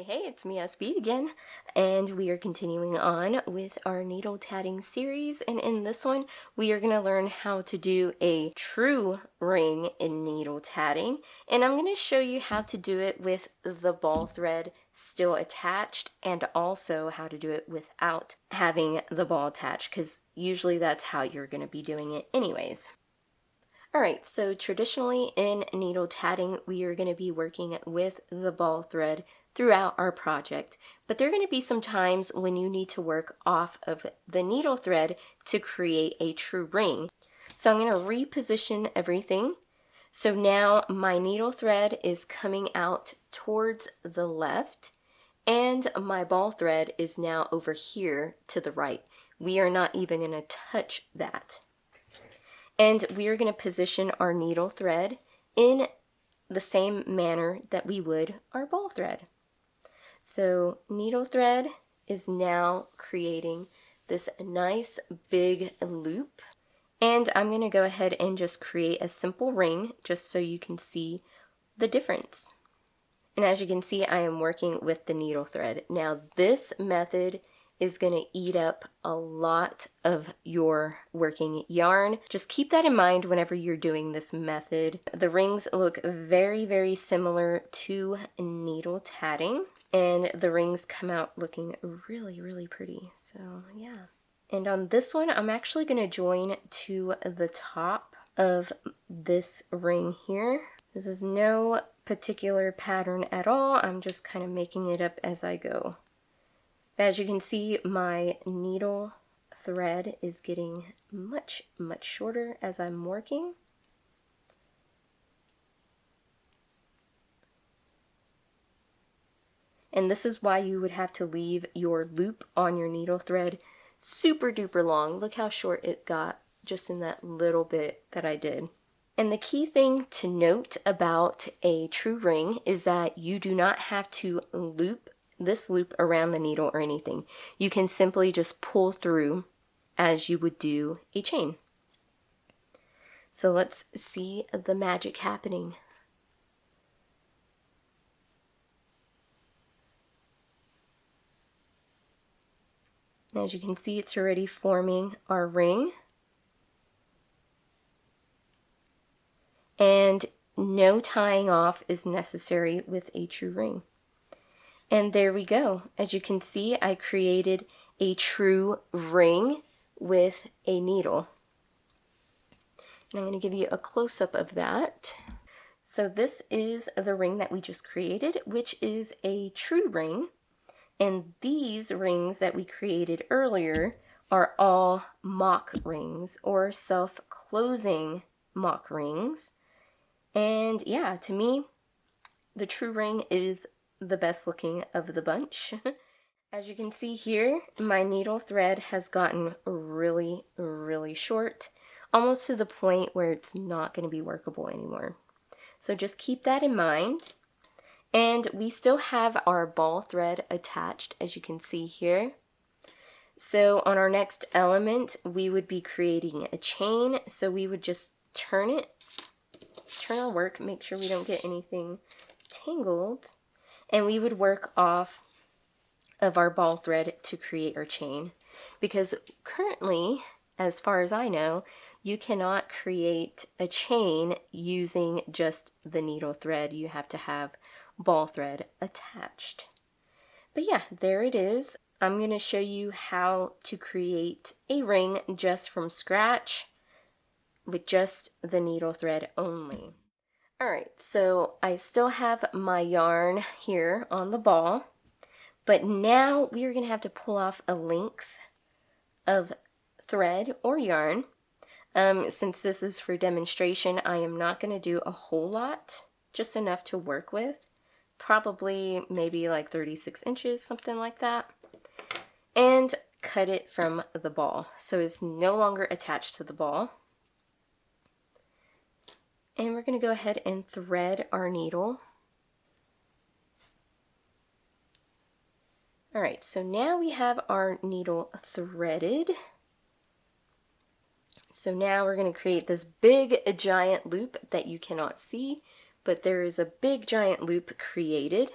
Hey, it's me, SB again, and we are continuing on with our needle tatting series, and in this one, we are going to learn how to do a true ring in needle tatting, and I'm going to show you how to do it with the ball thread still attached, and also how to do it without having the ball attached, because usually that's how you're going to be doing it anyways. Alright, so traditionally in needle tatting, we are going to be working with the ball thread throughout our project, but there are going to be some times when you need to work off of the needle thread to create a true ring. So I'm going to reposition everything. So now my needle thread is coming out towards the left, and my ball thread is now over here to the right. We are not even going to touch that. And we are going to position our needle thread in the same manner that we would our ball thread. So needle thread is now creating this nice big loop. And I'm going to go ahead and just create a simple ring just so you can see the difference. And as you can see, I am working with the needle thread. Now this method is going to eat up a lot of your working yarn. Just keep that in mind whenever you're doing this method. The rings look very similar to needle tatting, and the rings come out looking really pretty. So yeah. And on this one, I'm actually going to join to the top of this ring here. This is no particular pattern at all. I'm just kind of making it up as I go. As you can see, my needle thread is getting much shorter as I'm working. And this is why you would have to leave your loop on your needle thread super duper long. Look how short it got just in that little bit that I did. And the key thing to note about a true ring is that you do not have to loop this loop around the needle or anything. You can simply just pull through as you would do a chain. So let's see the magic happening. And as you can see, it's already forming our ring. And no tying off is necessary with a true ring. And there we go. As you can see, I created a true ring with a needle. And I'm going to give you a close-up of that. So this is the ring that we just created, which is a true ring. And these rings that we created earlier are all mock rings or self-closing mock rings. And yeah, to me, the true ring is the best looking of the bunch. As you can see here, my needle thread has gotten really short, almost to the point where it's not going to be workable anymore. So just keep that in mind. And we still have our ball thread attached, as you can see here. So on our next element, we would be creating a chain. So we would just turn our work, make sure we don't get anything tangled, and we would work off of our ball thread to create our chain. Because currently, as far as I know, you cannot create a chain using just the needle thread. You have to have ball thread attached. But yeah, there it is. I'm going to show you how to create a ring just from scratch with just the needle thread only. Alright, so I still have my yarn here on the ball, but now we are going to have to pull off a length of thread or yarn. Since this is for demonstration, I am not going to do a whole lot, just enough to work with. Probably maybe like 36 inches, something like that. And cut it from the ball, so it's no longer attached to the ball. And we're going to go ahead and thread our needle. Alright, so now we have our needle threaded. So now we're going to create this big giant loop that you cannot see, but there is a big giant loop created.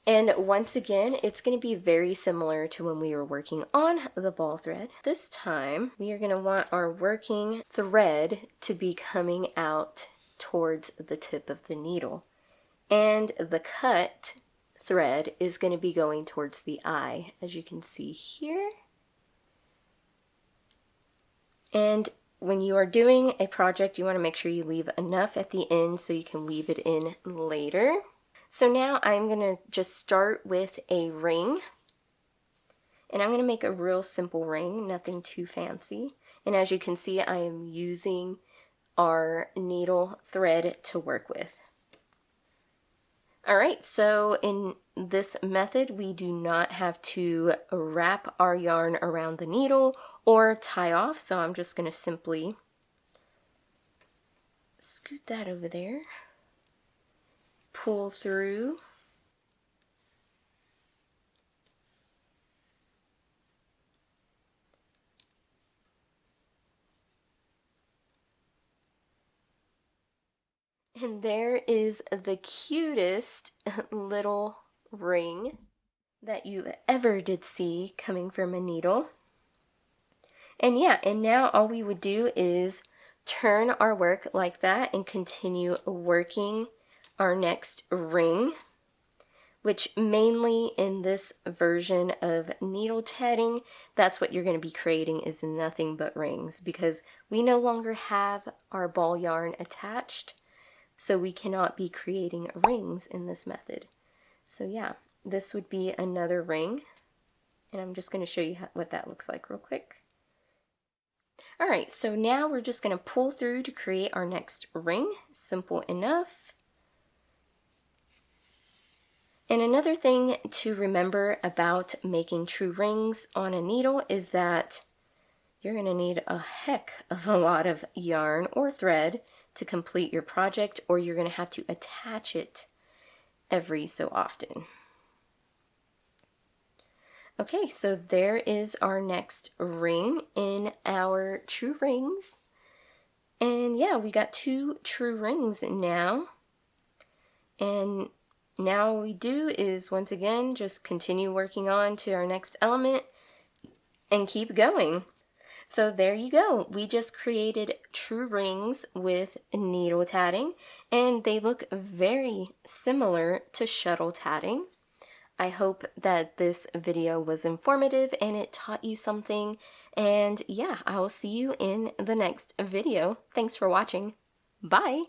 And once again, it's going to be very similar to when we were working on the ball thread. This time, we are going to want our working thread to be coming out towards the tip of the needle. And the cut thread is going to be going towards the eye, as you can see here. And when you are doing a project, you want to make sure you leave enough at the end so you can weave it in later. So now I'm going to just start with a ring. And I'm going to make a real simple ring, nothing too fancy. And as you can see, I am using our needle thread to work with. Alright, so in this method, we do not have to wrap our yarn around the needle or tie off, so I'm just going to simply scoot that over there, pull through, and there is the cutest little ring that you ever did see coming from a needle. And yeah, and now all we would do is turn our work like that and continue working our next ring, which mainly in this version of needle tatting, that's what you're going to be creating, is nothing but rings, because we no longer have our ball yarn attached, so we cannot be creating rings in this method. So yeah, this would be another ring, and I'm just going to show you what that looks like real quick. Alright, so now we're just going to pull through to create our next ring. Simple enough. And another thing to remember about making true rings on a needle is that you're going to need a heck of a lot of yarn or thread to complete your project, or you're going to have to attach it every so often. Okay, so there is our next ring in our true rings. And yeah, we got 2 true rings now. And now all we do is, once again, just continue working on to our next element and keep going. So there you go. We just created true rings with needle tatting, and they look very similar to shuttle tatting. I hope that this video was informative and it taught you something. And yeah, I will see you in the next video. Thanks for watching. Bye!